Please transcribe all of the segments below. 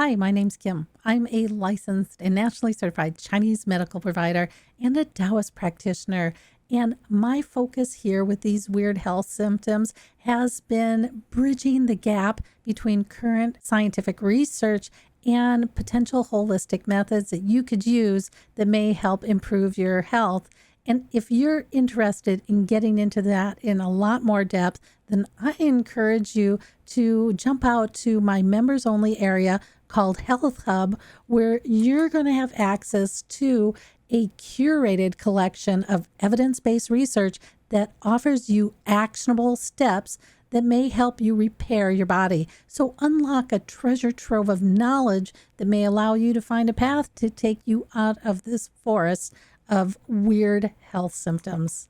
Hi, my name's Kim. I'm a licensed and nationally certified Chinese medical provider and a Taoist practitioner. And my focus here with these weird health symptoms has been bridging the gap between current scientific research and potential holistic methods that you could use that may help improve your health. And if you're interested in getting into that in a lot more depth, then I encourage you to jump out to my members only area called Health Hub, where you're going to have access to a curated collection of evidence-based research that offers you actionable steps that may help you repair your body. So unlock a treasure trove of knowledge that may allow you to find a path to take you out of this forest of weird health symptoms.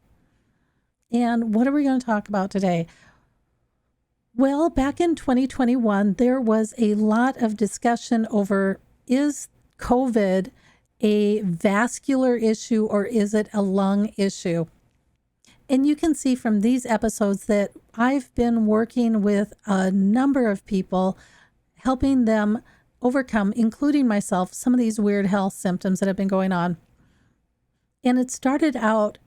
And what are we going to talk about today? Well, back in 2021, there was a lot of discussion over, is COVID a vascular issue or is it a lung issue? And you can see from these episodes that I've been working with a number of people, helping them overcome, including myself, some of these weird health symptoms that have been going on. And it started out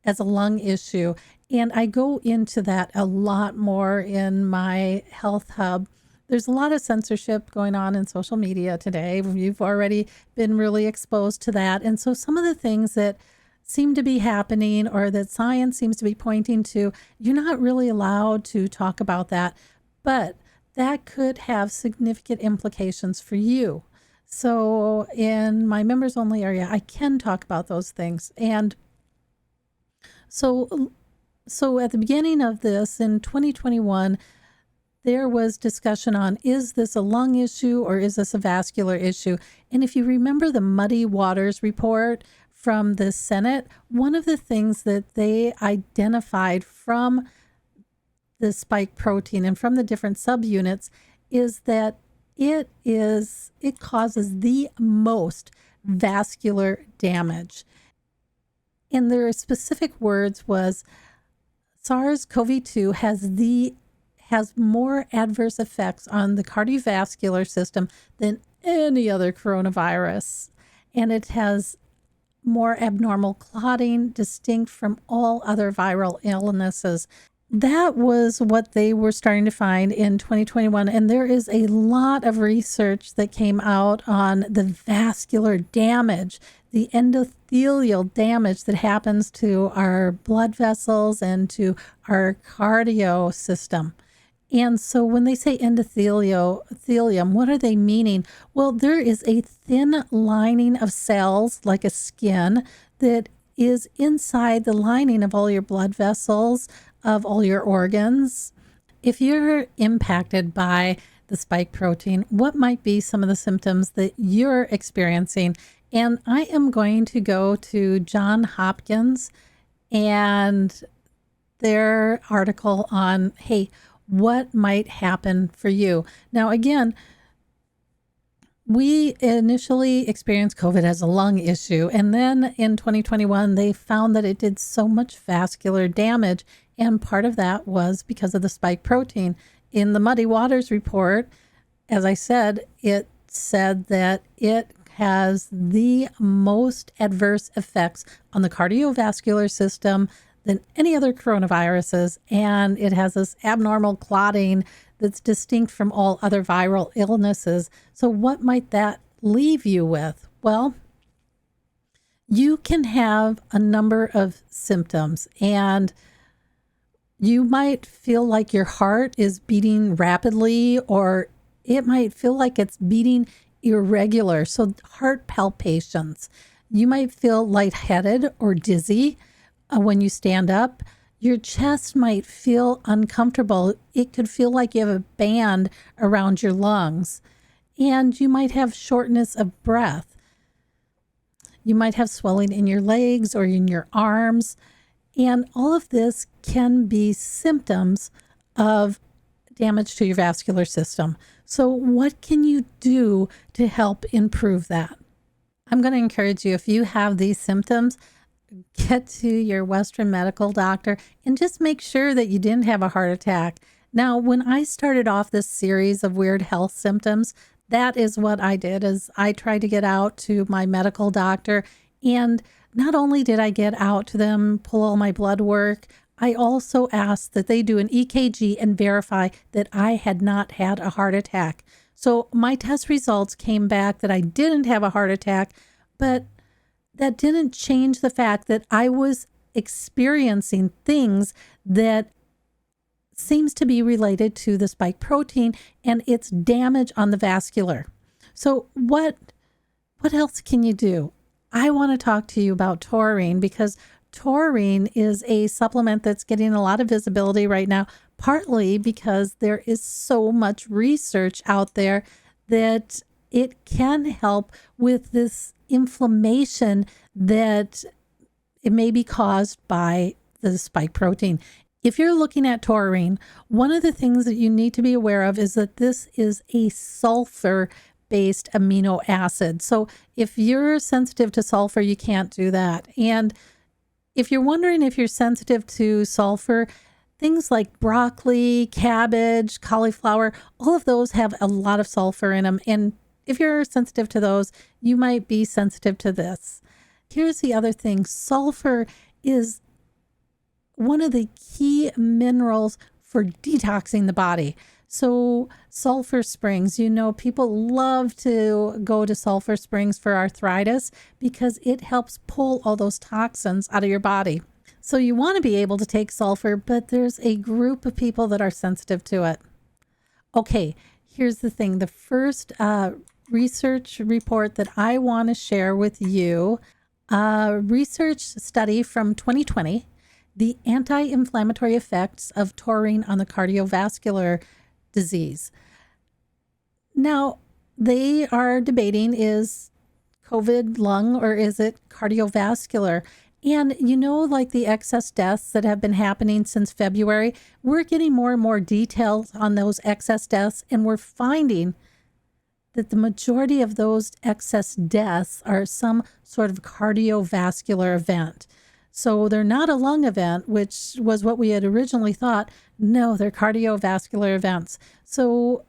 as a lung issue. And I go into that a lot more in my Health Hub. There's a lot of censorship going on in social media today. You've already been really exposed to that. And so some of the things that seem to be happening or that science seems to be pointing to, you're not really allowed to talk about that. But that could have significant implications for you. So in my members only area, I can talk about those things. And so at the beginning of this in 2021, there was discussion on, is this a lung issue or is this a vascular issue? And if you remember the Muddy Waters report from the Senate, one of the things that they identified from the spike protein and from the different subunits is that it causes the most vascular damage. And their specific words was SARS-CoV-2 has more adverse effects on the cardiovascular system than any other coronavirus. And it has more abnormal clotting distinct from all other viral illnesses. That was what they were starting to find in 2021. And there is a lot of research that came out on the vascular damage, the endothelial damage that happens to our blood vessels and to our cardio system. And so when they say endothelium, what are they meaning? Well, there is a thin lining of cells, like a skin, that is inside the lining of all your blood vessels, of all your organs. If you're impacted by the spike protein, what might be some of the symptoms that you're experiencing? And I am going to go to John Hopkins and their article on, hey, what might happen for you? Now, again, we initially experienced COVID as a lung issue. And then in 2021, they found that it did so much vascular damage. And part of that was because of the spike protein. In the Muddy Waters report, as I said, it said that it has the most adverse effects on the cardiovascular system than any other coronaviruses. And it has this abnormal clotting that's distinct from all other viral illnesses. So what might that leave you with? Well, you can have a number of symptoms, and you might feel like your heart is beating rapidly, or it might feel like it's beating irregular. So heart palpitations. You might feel lightheaded or dizzy when you stand up. Your chest might feel uncomfortable. It could feel like you have a band around your lungs. And you might have shortness of breath. You might have swelling in your legs or in your arms. And all of this can be symptoms of damage to your vascular system. So what can you do to help improve that? I'm going to encourage you, if you have these symptoms, get to your Western medical doctor and just make sure that you didn't have a heart attack. Now, when I started off this series of weird health symptoms, that is what I did. Is I tried to get out to my medical doctor, and not only did I get out to them, pull all my blood work, I also asked that they do an EKG and verify that I had not had a heart attack. So my test results came back that I didn't have a heart attack, but that didn't change the fact that I was experiencing things that seems to be related to the spike protein and its damage on the vascular. So what else can you do? I want to talk to you about taurine, because taurine is a supplement that's getting a lot of visibility right now, partly because there is so much research out there that it can help with this inflammation that it may be caused by the spike protein. If you're looking at taurine, one of the things that you need to be aware of is that this is a sulfur-based amino acid. So if you're sensitive to sulfur, you can't do that. And if you're wondering if you're sensitive to sulfur, things like broccoli, cabbage, cauliflower, all of those have a lot of sulfur in them. And if you're sensitive to those, you might be sensitive to this. Here's the other thing. Sulfur is one of the key minerals for detoxing the body. So sulfur springs, people love to go to sulfur springs for arthritis because it helps pull all those toxins out of your body. So you want to be able to take sulfur, but there's a group of people that are sensitive to it. Okay, here's the thing. The first research report that I want to share with you, a research study from 2020, the anti-inflammatory effects of taurine on the cardiovascular disease. Now, they are debating, is COVID lung or is it cardiovascular? And like the excess deaths that have been happening since February, we're getting more and more details on those excess deaths, and we're finding that the majority of those excess deaths are some sort of cardiovascular event. So they're not a lung event, which was what we had originally thought. No, they're cardiovascular events. So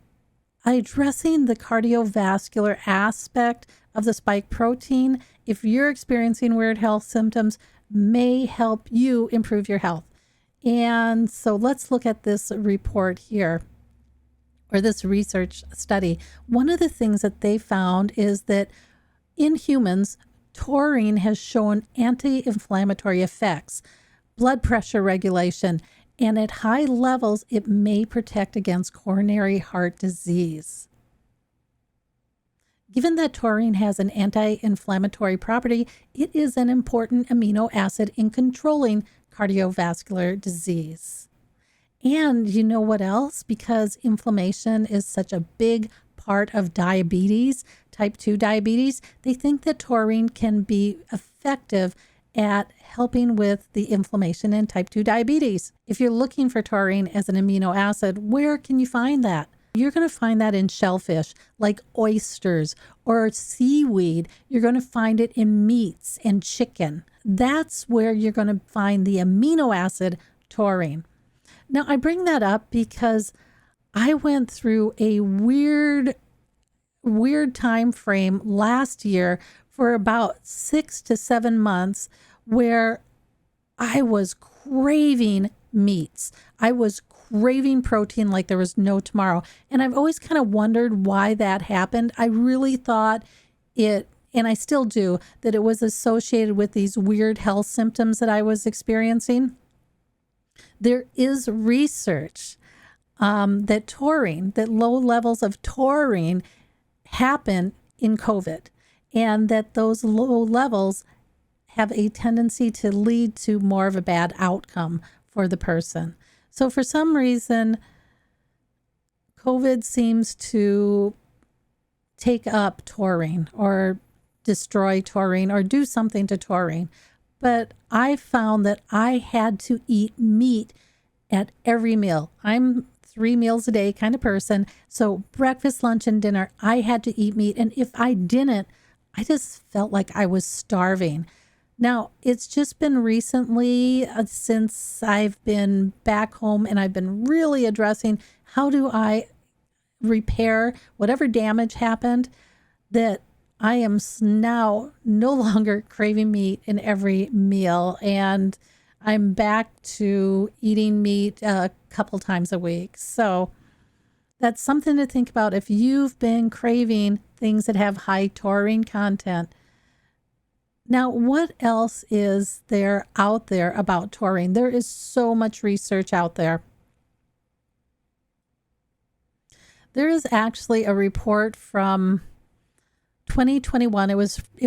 addressing the cardiovascular aspect of the spike protein, if you're experiencing weird health symptoms, may help you improve your health. And so let's look at this report here, or this research study. One of the things that they found is that in humans, taurine has shown anti-inflammatory effects, blood pressure regulation, and at high levels, it may protect against coronary heart disease. Given that taurine has an anti-inflammatory property, it is an important amino acid in controlling cardiovascular disease. And you know what else? Because inflammation is such a big part of diabetes, type 2 diabetes, they think that taurine can be effective at helping with the inflammation in type 2 diabetes. If you're looking for taurine as an amino acid, where can you find that? You're going to find that in shellfish like oysters or seaweed. You're going to find it in meats and chicken. That's where you're going to find the amino acid taurine. Now, I bring that up because I went through a weird time frame last year for about 6 to 7 months where I was craving meats. I was craving protein like there was no tomorrow. And I've always kind of wondered why that happened. I really thought it, and I still do, that it was associated with these weird health symptoms that I was experiencing. There is research that low levels of taurine happen in COVID, and that those low levels have a tendency to lead to more of a bad outcome for the person. So for some reason, COVID seems to take up taurine or destroy taurine or do something to taurine. But I found that I had to eat meat at every meal. I'm 3 meals a day kind of person. So breakfast, lunch, and dinner, I had to eat meat. And if I didn't, I just felt like I was starving. Now, it's just been recently since I've been back home and I've been really addressing how do I repair whatever damage happened, that I am now no longer craving meat in every meal, and I'm back to eating meat a couple times a week. So that's something to think about if you've been craving things that have high taurine content. Now, what else is there out there about taurine? There is so much research out there. There is actually a report from 2021. It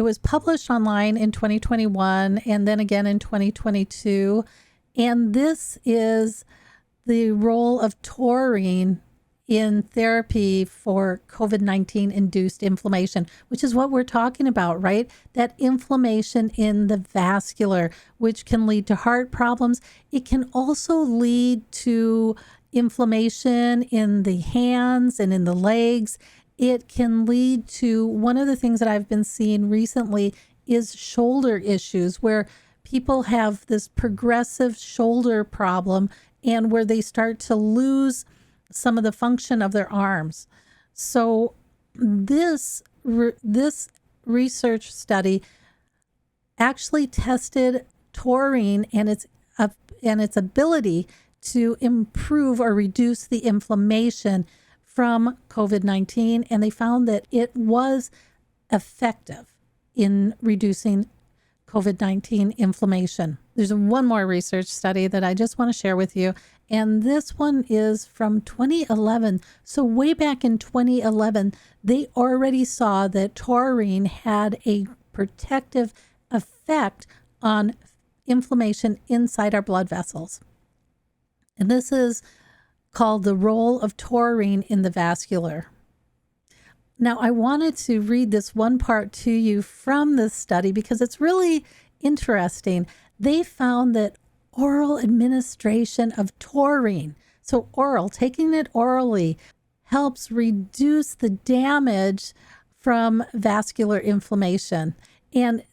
was published online in 2021 and then again in 2022. And this is the role of taurine in therapy for COVID-19 induced inflammation, which is what we're talking about, right? That inflammation in the vascular, which can lead to heart problems. It can also lead to inflammation in the hands and in the legs. It can lead to, one of the things that I've been seeing recently is shoulder issues, where people have this progressive shoulder problem and where they start to lose some of the function of their arms. So this research study actually tested taurine and its ability to improve or reduce the inflammation from COVID-19, and they found that it was effective in reducing COVID-19 inflammation. There's one more research study that I just want to share with you, and this one is from 2011. So way back in 2011, they already saw that taurine had a protective effect on inflammation inside our blood vessels. And this is called the role of taurine in the vascular. Now, I wanted to read this one part to you from this study because it's really interesting. They found that oral administration of taurine, so oral, taking it orally, helps reduce the damage from vascular inflammation, and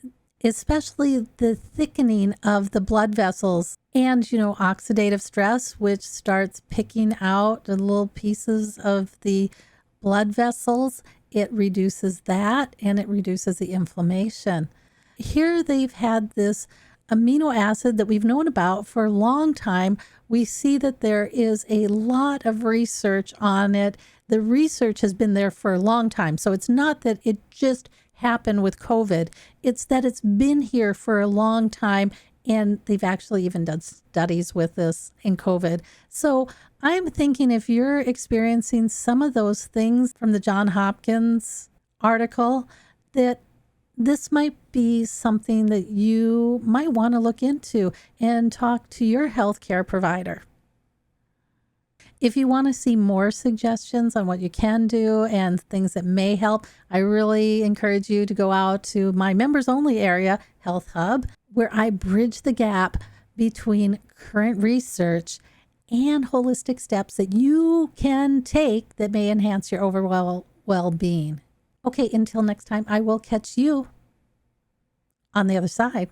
especially the thickening of the blood vessels and, oxidative stress, which starts picking out the little pieces of the blood vessels. It reduces that and it reduces the inflammation. Here they've had this amino acid that we've known about for a long time. We see that there is a lot of research on it. The research has been there for a long time. So it's not that it just happened with COVID. It's that it's been here for a long time, and they've actually even done studies with this in COVID. So I'm thinking if you're experiencing some of those things from the John Hopkins article, that this might be something that you might want to look into and talk to your healthcare provider. If you want to see more suggestions on what you can do and things that may help, I really encourage you to go out to my members only area, Health Hub, where I bridge the gap between current research and holistic steps that you can take that may enhance your overall well-being. Okay, until next time, I will catch you on the other side.